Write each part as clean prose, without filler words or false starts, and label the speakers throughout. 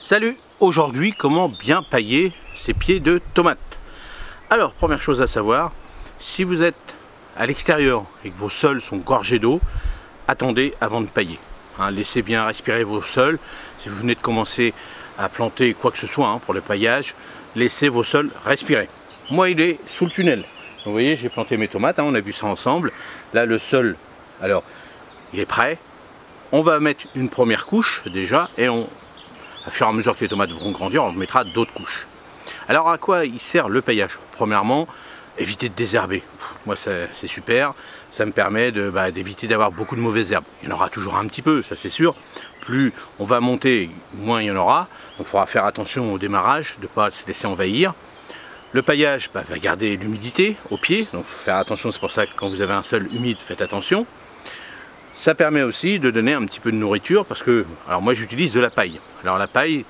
Speaker 1: Salut! Aujourd'hui, comment bien pailler ses pieds de tomates? Alors, première chose à savoir, si vous êtes à l'extérieur et que vos sols sont gorgés d'eau, attendez avant de pailler. Laissez bien respirer vos sols. Si vous venez de commencer à planter quoi que ce soit pour le paillage, laissez vos sols respirer. Moi, il est sous le tunnel. Vous voyez, j'ai planté mes tomates, on a vu ça ensemble. Là, le sol, alors, il est prêt. On va mettre une première couche déjà et à fur et à mesure que les tomates vont grandir, on mettra d'autres couches. Alors à quoi il sert le paillage? Premièrement, éviter de désherber. Moi c'est super, ça me permet d'éviter d'avoir beaucoup de mauvaises herbes. Il y en aura toujours un petit peu, ça c'est sûr. Plus on va monter, moins il y en aura. Donc il faudra faire attention au démarrage, de ne pas se laisser envahir. Le paillage va garder l'humidité au pied, donc faut faire attention, c'est pour ça que quand vous avez un sol humide, faites attention. Ça permet aussi de donner un petit peu de nourriture parce que, alors moi j'utilise de la paille. Alors la paille,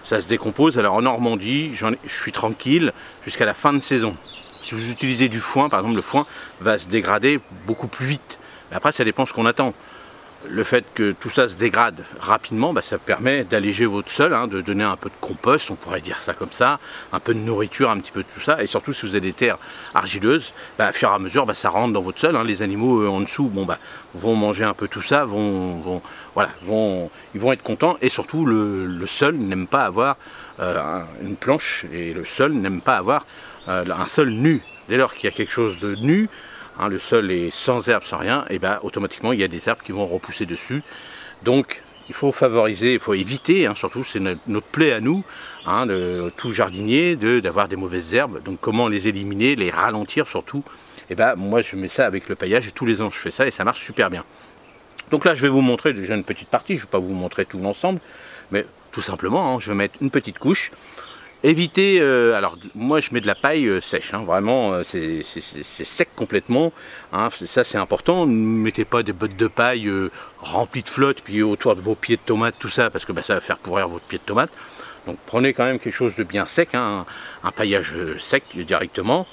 Speaker 1: ça se décompose. Alors en Normandie, je suis tranquille jusqu'à la fin de saison. Si vous utilisez du foin, par exemple, le foin va se dégrader beaucoup plus vite. Mais après, ça dépend ce qu'on attend. Le fait que tout ça se dégrade rapidement, ça permet d'alléger votre sol, de donner un peu de compost, on pourrait dire ça comme ça, un peu de nourriture, un petit peu de tout ça. Et surtout, si vous avez des terres argileuses, à fur et à mesure, ça rentre dans votre sol. Les animaux en dessous, vont manger un peu tout ça, ils vont être contents. Et surtout, le sol n'aime pas avoir une planche, et le sol n'aime pas avoir un sol nu. Dès lors qu'il y a quelque chose de nu, le sol est sans herbe, sans rien, et automatiquement il y a des herbes qui vont repousser dessus. Donc il faut favoriser, il faut éviter, surtout c'est notre plaie à nous, de tout jardinier, d'avoir des mauvaises herbes. Donc comment les éliminer, les ralentir surtout. Moi je mets ça avec le paillage et tous les ans je fais ça et ça marche super bien. Donc là je vais vous montrer déjà une petite partie, je ne vais pas vous montrer tout l'ensemble, mais tout simplement je vais mettre une petite couche. Évitez, alors moi je mets de la paille sèche, vraiment c'est sec complètement, ça c'est important. Ne mettez pas des bottes de paille remplies de flotte puis autour de vos pieds de tomates, tout ça, parce que ça va faire pourrir votre pied de tomate. Donc prenez quand même quelque chose de bien sec, un paillage sec directement.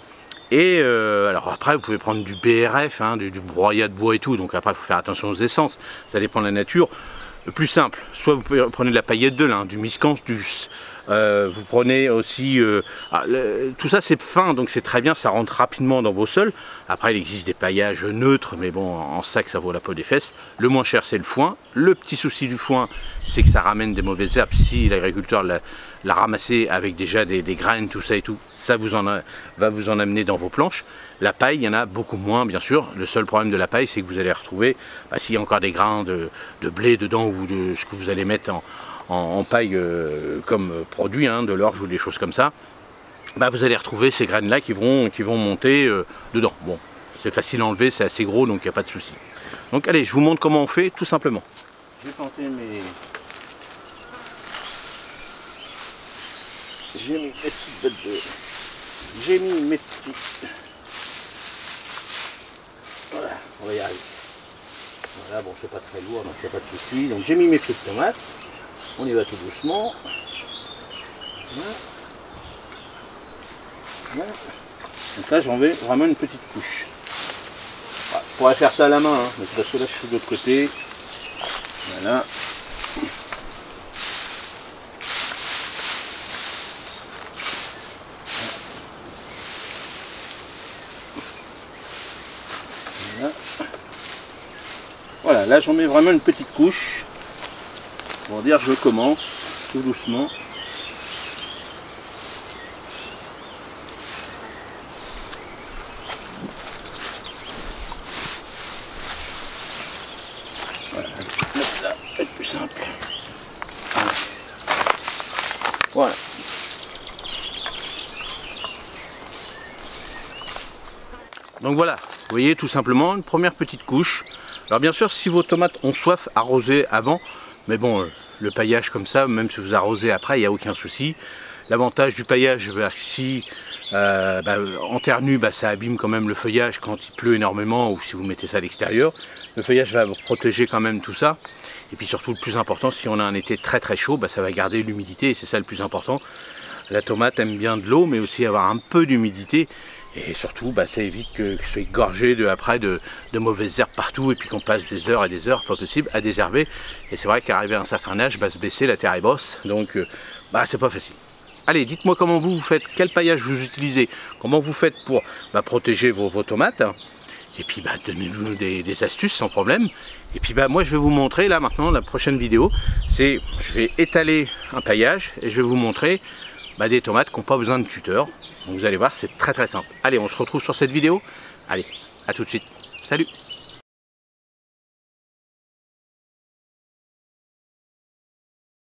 Speaker 1: Et alors après vous pouvez prendre du BRF, du broyat de bois et tout, donc après il faut faire attention aux essences, ça dépend de la nature. Le plus simple, soit vous prenez de la paillette de lin, du miscanthus. Vous prenez aussi, tout ça c'est fin, donc c'est très bien, ça rentre rapidement dans vos sols. Après il existe des paillages neutres, mais bon, en sac ça vaut la peau des fesses. Le moins cher c'est le foin. Le petit souci du foin, c'est que ça ramène des mauvaises herbes. Si l'agriculteur l'a ramassé avec déjà des graines, tout ça et tout, ça va vous en amener dans vos planches. La paille, il y en a beaucoup moins, bien sûr. Le seul problème de la paille, c'est que vous allez retrouver, s'il y a encore des grains de blé dedans, ou de ce que vous allez mettre en paille comme produit, de l'orge ou des choses comme ça, vous allez retrouver ces graines là qui vont monter dedans. Bon, c'est facile à enlever, c'est assez gros, donc il n'y a pas de souci. Donc allez, je vous montre comment on fait, tout simplement. J'ai planté j'ai mis mes petites... Voilà, on va y arriver. Voilà, bon, c'est pas très lourd, donc il n'y a pas de souci. Donc j'ai mis mes pieds de tomates. On y va tout doucement. Voilà. Voilà. Donc là j'en mets vraiment une petite couche. Voilà, je pourrais faire ça à la main, mais parce que là je suis de l'autre côté. Voilà. Voilà, là j'en mets vraiment une petite couche. Pour dire je commence tout doucement. Voilà, je vais mettre là, ça va être plus simple. Voilà. Donc voilà, vous voyez tout simplement une première petite couche. Alors bien sûr si vos tomates ont soif, arrosez avant. Mais bon, le paillage comme ça, même si vous arrosez après, il n'y a aucun souci. L'avantage du paillage, si en terre nue, ça abîme quand même le feuillage quand il pleut énormément ou si vous mettez ça à l'extérieur. Le feuillage va vous protéger quand même tout ça. Et puis surtout, le plus important, si on a un été très très chaud, ça va garder l'humidité et c'est ça le plus important. La tomate aime bien de l'eau, mais aussi avoir un peu d'humidité. Et surtout, ça évite que ce soit gorgé de mauvaises herbes partout et puis qu'on passe des heures et des heures, pas possible, à désherber. Et c'est vrai qu'arrivé à un certain âge, se baisser, la terre est brosse, donc c'est pas facile. Allez, dites-moi comment vous faites, quel paillage vous utilisez, comment vous faites pour protéger vos tomates. Et puis donnez-nous des astuces sans problème. Et puis moi je vais vous montrer là maintenant, la prochaine vidéo, c'est je vais étaler un paillage et je vais vous montrer des tomates qui n'ont pas besoin de tuteur. Donc vous allez voir, c'est très simple. Allez, on se retrouve sur cette vidéo. Allez, à tout de suite. Salut!